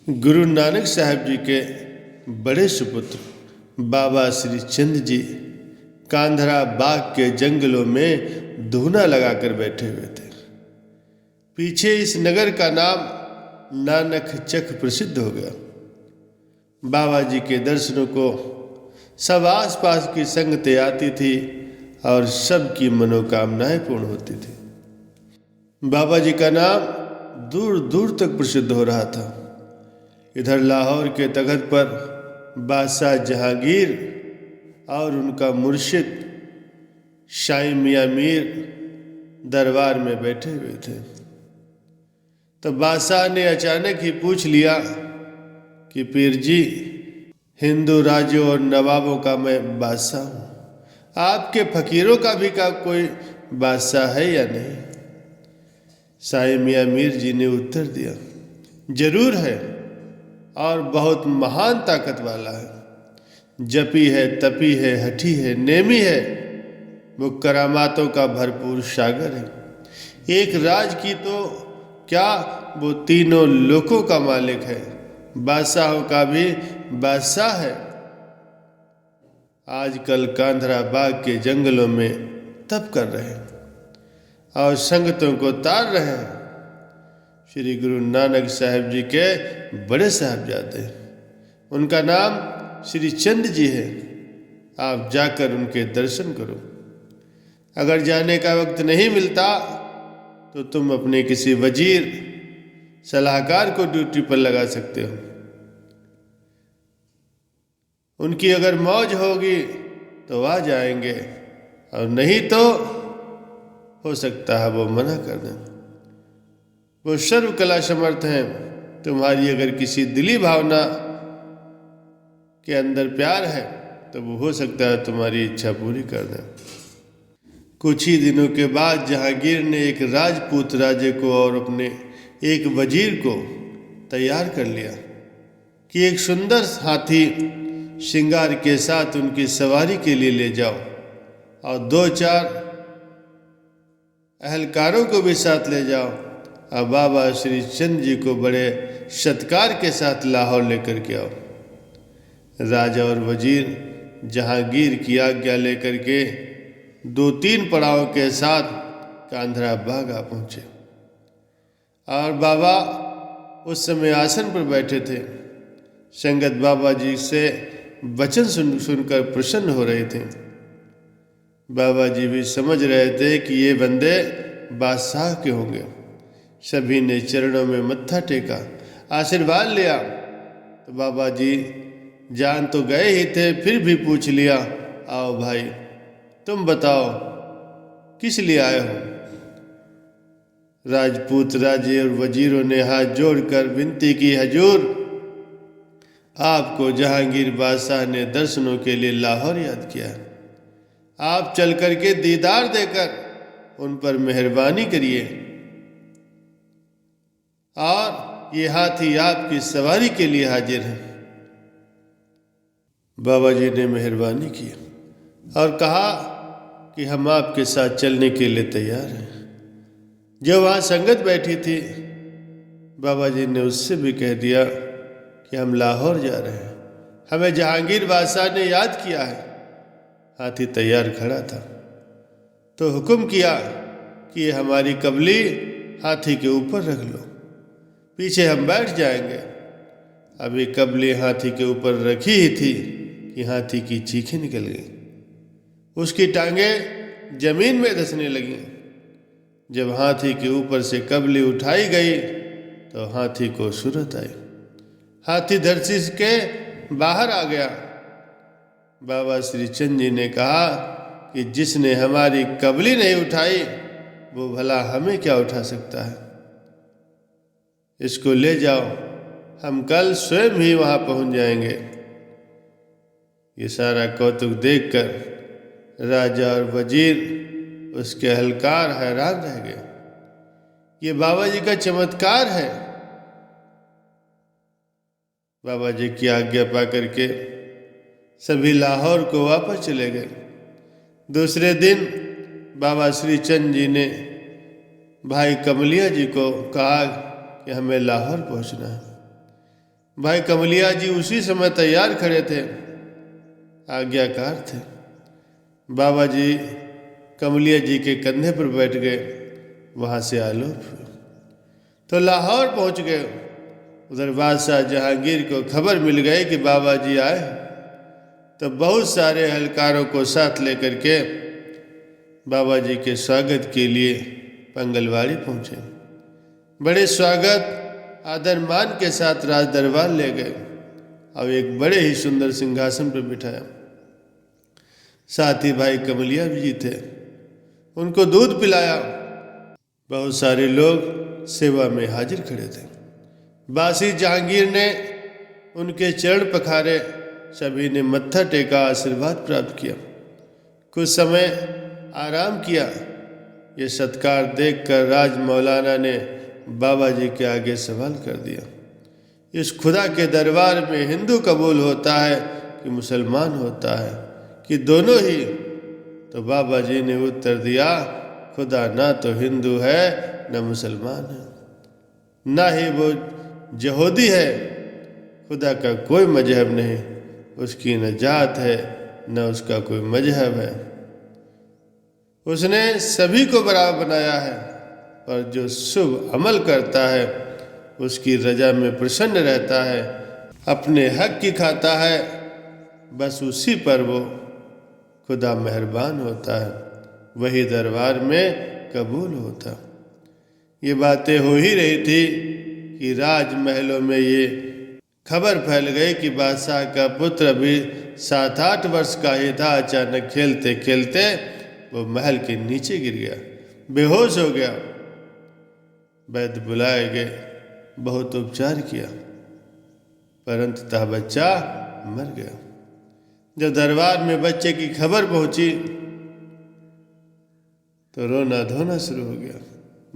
गुरु नानक साहब जी के बड़े सुपुत्र बाबा श्री चंद जी कांधरा बाग के जंगलों में धूना लगाकर बैठे हुए थे। पीछे इस नगर का नाम नानक चक प्रसिद्ध हो गया। बाबा जी के दर्शनों को सब आसपास की संगतें आती थी और सबकी मनोकामनाएं पूर्ण होती थी। बाबा जी का नाम दूर दूर तक प्रसिद्ध हो रहा था। इधर लाहौर के तख्त पर बादशाह जहांगीर और उनका मुर्शिद शाही मियां मीर दरबार में बैठे हुए थे। तो बादशाह ने अचानक ही पूछ लिया कि पीर जी, हिंदू राजों और नवाबों का मैं बादशाह हूँ, आपके फकीरों का भी का कोई बादशाह है या नहीं? शाही मियां मीर जी ने उत्तर दिया, जरूर है और बहुत महान ताकत वाला है। जपी है, तपी है, हठी है, नेमी है, वो करामातों का भरपूर सागर है। एक राज की तो क्या, वो तीनों लोकों का मालिक है, बादशाहों का भी बादशाह है। आजकल कांधरा बाग के जंगलों में तप कर रहे हैं और संगतों को तार रहे हैं। श्री गुरु नानक साहब जी के बड़े साहबजादे, उनका नाम श्री चंद जी है। आप जाकर उनके दर्शन करो। अगर जाने का वक्त नहीं मिलता तो तुम अपने किसी वजीर सलाहकार को ड्यूटी पर लगा सकते हो। उनकी अगर मौज होगी तो आ जाएंगे और नहीं तो हो सकता है वो मना कर दें। वो सर्व कला समर्थ हैं। तुम्हारी अगर किसी दिली भावना के अंदर प्यार है तो वो हो सकता है तुम्हारी इच्छा पूरी कर दें। कुछ ही दिनों के बाद जहांगीर ने एक राजपूत राजे को और अपने एक वजीर को तैयार कर लिया कि एक सुंदर हाथी श्रृंगार के साथ उनकी सवारी के लिए ले जाओ और 2-4 अहलकारों को भी साथ ले जाओ और बाबा श्री चंद जी को बड़े सत्कार के साथ लाहौर लेकर के आओ। राजा और वजीर जहांगीर की आज्ञा लेकर के 2-3 पड़ावों के साथ कांधरा बाग आ पहुंचे और बाबा उस समय आसन पर बैठे थे। संगत बाबा जी से वचन सुनकर प्रसन्न हो रहे थे। बाबा जी भी समझ रहे थे कि ये बंदे बादशाह के होंगे। सभी ने चरणों में मत्था टेका, आशीर्वाद लिया। तो बाबा जी जान तो गए ही थे, फिर भी पूछ लिया, आओ भाई तुम बताओ किस लिए आए हो? राजपूत राजे और वजीरों ने हाथ जोड़कर विनती की, हजूर आपको जहांगीर बादशाह ने दर्शनों के लिए लाहौर याद किया। आप चल करके दीदार देकर उन पर मेहरबानी करिए और ये हाथी आपकी सवारी के लिए हाजिर है। बाबा जी ने मेहरबानी की और कहा कि हम आपके साथ चलने के लिए तैयार हैं। जो वहाँ संगत बैठी थी, बाबा जी ने उससे भी कह दिया कि हम लाहौर जा रहे हैं, हमें जहांगीर बादशाह ने याद किया है। हाथी तैयार खड़ा था तो हुक्म किया कि ये हमारी कबली हाथी के ऊपर रख लो, पीछे हम बैठ जाएंगे। अभी कबली हाथी के ऊपर रखी ही थी कि हाथी की चीखें निकल गई, उसकी टांगें जमीन में धंसने लगी। जब हाथी के ऊपर से कबली उठाई गई तो हाथी को सूरत आई। हाथी धरती के बाहर आ गया। बाबा श्री चंद जी ने कहा कि जिसने हमारी कबली नहीं उठाई वो भला हमें क्या उठा सकता है। इसको ले जाओ, हम कल स्वयं ही वहां पहुंच जाएंगे। ये सारा कौतुक देखकर राजा और वजीर, उसके अहलकार हैरान रह गए। ये बाबा जी का चमत्कार है। बाबा जी की आज्ञा पा करके सभी लाहौर को वापस चले गए। दूसरे दिन बाबा श्री चंद जी ने भाई कमलिया जी को कहा कि हमें लाहौर पहुंचना है। भाई कमलिया जी उसी समय तैयार खड़े थे, आज्ञाकार थे। बाबा जी कमलिया जी के कंधे पर बैठ गए, वहाँ से आलोप हुए तो लाहौर पहुँच गए। उधर बादशाह जहांगीर को खबर मिल गई कि बाबा जी आए, तो बहुत सारे एहलकारों को साथ लेकर के बाबा जी के स्वागत के लिए पंगलवाड़ी पहुँचे। बड़े स्वागत आदर मान के साथ राज दरबार ले गए और एक बड़े ही सुंदर सिंहासन पर बिठाया। साथ ही भाई कमलिया जी थे, उनको दूध पिलाया। बहुत सारे लोग सेवा में हाजिर खड़े थे। बासी जहांगीर ने उनके चरण पखारे, सभी ने मत्था टेका, आशीर्वाद प्राप्त किया। कुछ समय आराम किया। ये सत्कार देखकर राज मौलाना ने बाबा जी के आगे सवाल कर दिया, इस खुदा के दरबार में हिंदू कबूल होता है कि मुसलमान होता है कि दोनों ही? तो बाबा जी ने उत्तर दिया, खुदा ना तो हिंदू है न मुसलमान है, ना ही वो यहूदी है। खुदा का कोई मजहब नहीं, उसकी न जात है न उसका कोई मजहब है। उसने सभी को बराबर बनाया है, और जो शुभ अमल करता है उसकी रजा में प्रसन्न रहता है, अपने हक की खाता है, बस उसी पर वो खुदा मेहरबान होता है, वही दरबार में कबूल होता। ये बातें हो ही रही थी कि राजमहलों में ये खबर फैल गई कि बादशाह का पुत्र अभी 7-8 वर्ष का ही था। अचानक खेलते खेलते वो महल के नीचे गिर गया, बेहोश हो गया। वैद्य बुलाए गए, बहुत उपचार किया, पर अंततः बच्चा मर गया। जब दरबार में बच्चे की खबर पहुंची तो रोना धोना शुरू हो गया।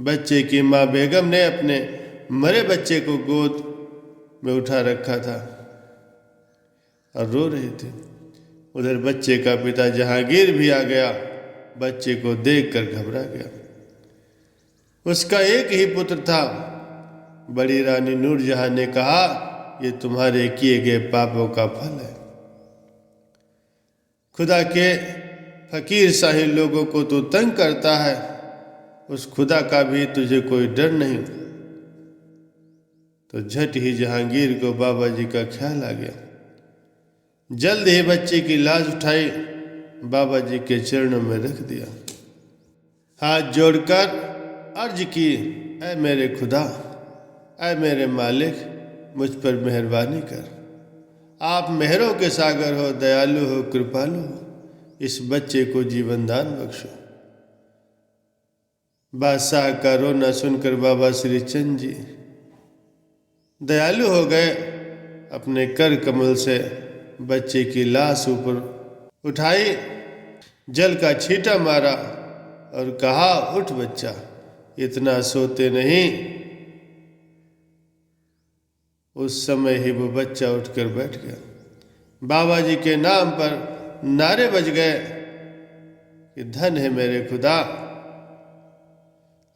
बच्चे की माँ बेगम ने अपने मरे बच्चे को गोद में उठा रखा था और रो रही थी। उधर बच्चे का पिता जहांगीर भी आ गया, बच्चे को देखकर घबरा गया। उसका एक ही पुत्र था। बड़ी रानी नूरजहां ने कहा, ये तुम्हारे किए गए पापों का फल है। खुदा के फकीर शाही लोगों को तो तंग करता है, उस खुदा का भी तुझे कोई डर नहीं। तो झट ही जहांगीर को बाबा जी का ख्याल आ गया। जल्द ही बच्चे की लाश उठाई, बाबा जी के चरणों में रख दिया। हाथ जोड़कर अर्ज की, ऐ मेरे खुदा, ऐ मेरे मालिक, मुझ पर मेहरबानी कर। आप मेहरों के सागर हो, दयालु हो, कृपालु हो, इस बच्चे को जीवन दान बख्शो। बादशाह का रोना सुनकर बाबा श्री चंद जी दयालु हो गए। अपने कर कमल से बच्चे की लाश ऊपर उठाई, जल का छींटा मारा और कहा, उठ बच्चा, इतना सोते नहीं। उस समय ही वो बच्चा उठकर बैठ गया। बाबा जी के नाम पर नारे बज गए कि धन है मेरे खुदा,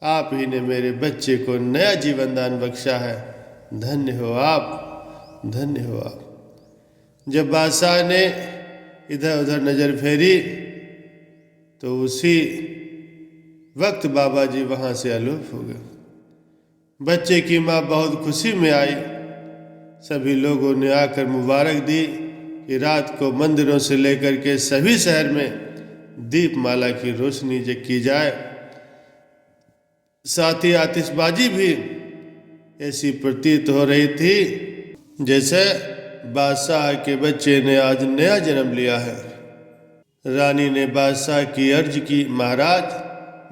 आप ही ने मेरे बच्चे को नया जीवन दान बख्शा है। धन्य हो आप, धन्य हो आप। जब बादशाह ने इधर उधर नजर फेरी तो उसी वक्त बाबा जी वहां से आलोप हो गए। बच्चे की माँ बहुत खुशी में आई। सभी लोगों ने आकर मुबारक दी कि रात को मंदिरों से लेकर के सभी शहर में दीपमाला की रोशनी की जाए। साथ ही आतिशबाजी भी ऐसी प्रतीत हो रही थी जैसे बादशाह के बच्चे ने आज नया जन्म लिया है। रानी ने बादशाह की अर्ज की, महाराज,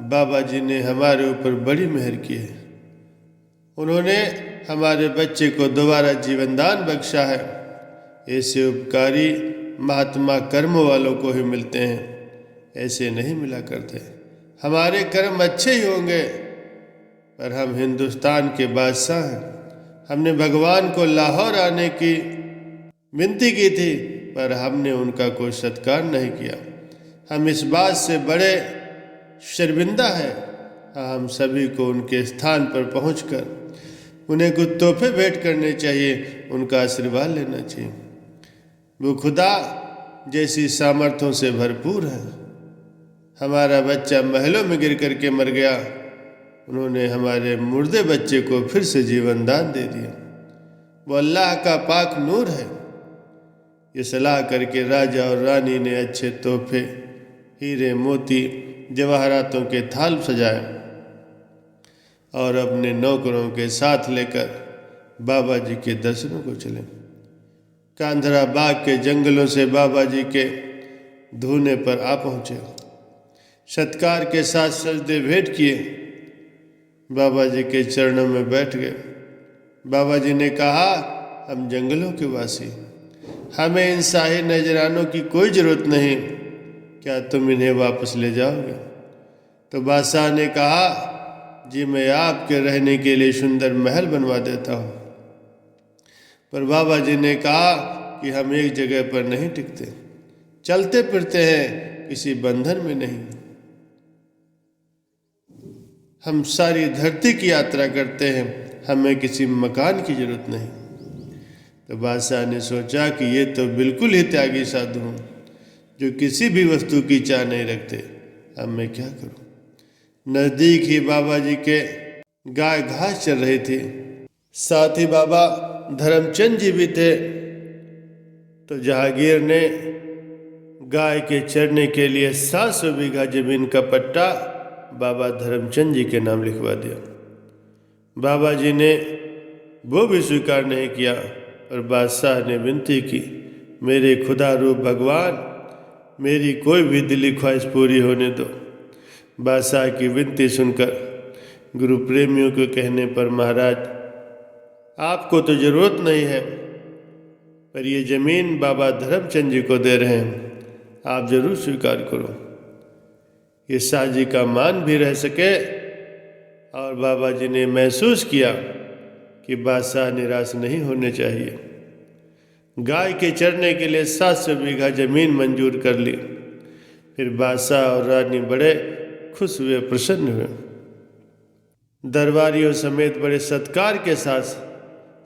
बाबा जी ने हमारे ऊपर बड़ी मेहर की है। उन्होंने हमारे बच्चे को दोबारा जीवन दान बख्शा है। ऐसे उपकारी महात्मा कर्मों वालों को ही मिलते हैं, ऐसे नहीं मिला करते। हमारे कर्म अच्छे ही होंगे, पर हम हिंदुस्तान के बादशाह हैं। हमने भगवान को लाहौर आने की विनती की थी, पर हमने उनका कोई सत्कार नहीं किया। हम इस बात से बड़े शर्मिंदा हैं। हम सभी को उनके स्थान पर पहुंचकर उन्हें कुछ तोहफे भेंट करने चाहिए, उनका आशीर्वाद लेना चाहिए। वो खुदा जैसी सामर्थ्यों से भरपूर है। हमारा बच्चा महलों में गिर करके मर गया, उन्होंने हमारे मुर्दे बच्चे को फिर से जीवन दान दे दिया। वो अल्लाह का पाक नूर है। ये सलाह करके राजा और रानी ने अच्छे तोहफे, हीरे मोती जवाहरातों के थाल सजाए और अपने नौकरों के साथ लेकर बाबा जी के दर्शनों को चले। कांधरा बाग के जंगलों से बाबा जी के धूने पर आ पहुँचे। सत्कार के साथ सजदे भेंट किए, बाबा जी के चरणों में बैठ गए। बाबा जी ने कहा, हम जंगलों के वासी, हमें इन शाही नजरानों की कोई ज़रूरत नहीं, क्या तुम इन्हें वापस ले जाओगे? तो बादशाह ने कहा, जी मैं आपके रहने के लिए सुंदर महल बनवा देता हूँ। पर बाबा जी ने कहा कि हम एक जगह पर नहीं टिकते, चलते फिरते हैं, किसी बंधन में नहीं। हम सारी धरती की यात्रा करते हैं, हमें किसी मकान की जरूरत नहीं। तो बादशाह ने सोचा कि ये तो बिल्कुल ही त्यागी साधु हूँ, जो किसी भी वस्तु की चाह नहीं रखते। अब मैं क्या करूँ? नज़दीक ही बाबा जी के गाय घास चल रही थी, साथ ही बाबा धर्मचंद जी भी थे। तो जहांगीर ने गाय के चरने के लिए 700 बीघा जमीन का पट्टा बाबा धर्मचंद जी के नाम लिखवा दिया। बाबा जी ने वो भी स्वीकार नहीं किया और बादशाह ने विनती की, मेरे खुदा रूप भगवान, मेरी कोई भी दिली ख्वाहिश पूरी होने दो। बादशाह की विनती सुनकर गुरु प्रेमियों के कहने पर, महाराज आपको तो ज़रूरत नहीं है, पर ये ज़मीन बाबा धर्मचंद जी को दे रहे हैं, आप ज़रूर स्वीकार करो। ये शाह जी का मान भी रह सके। और बाबा जी ने महसूस किया कि बादशाह निराश नहीं होने चाहिए। गाय के चरने के लिए 700 बीघा जमीन मंजूर कर ली। फिर बादशाह और रानी बड़े खुश हुए, प्रसन्न हुए। दरबारियों समेत बड़े सत्कार के साथ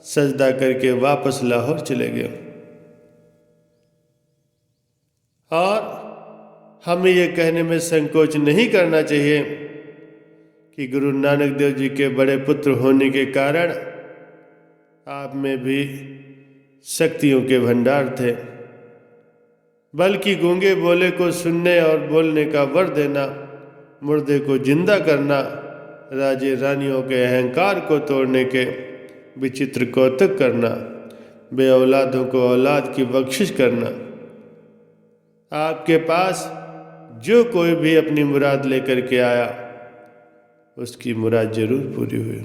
सजदा करके वापस लाहौर चले गए। और हमें ये कहने में संकोच नहीं करना चाहिए कि गुरु नानक देव जी के बड़े पुत्र होने के कारण आप में भी शक्तियों के भंडार थे, बल्कि गूंगे बोले को सुनने और बोलने का वर देना, मुर्दे को जिंदा करना, राजे रानियों के अहंकार को तोड़ने के विचित्र कौतुक करना, बे औलादों को औलाद की बख्शिश करना। आपके पास जो कोई भी अपनी मुराद लेकर के आया, उसकी मुराद जरूर पूरी हुई।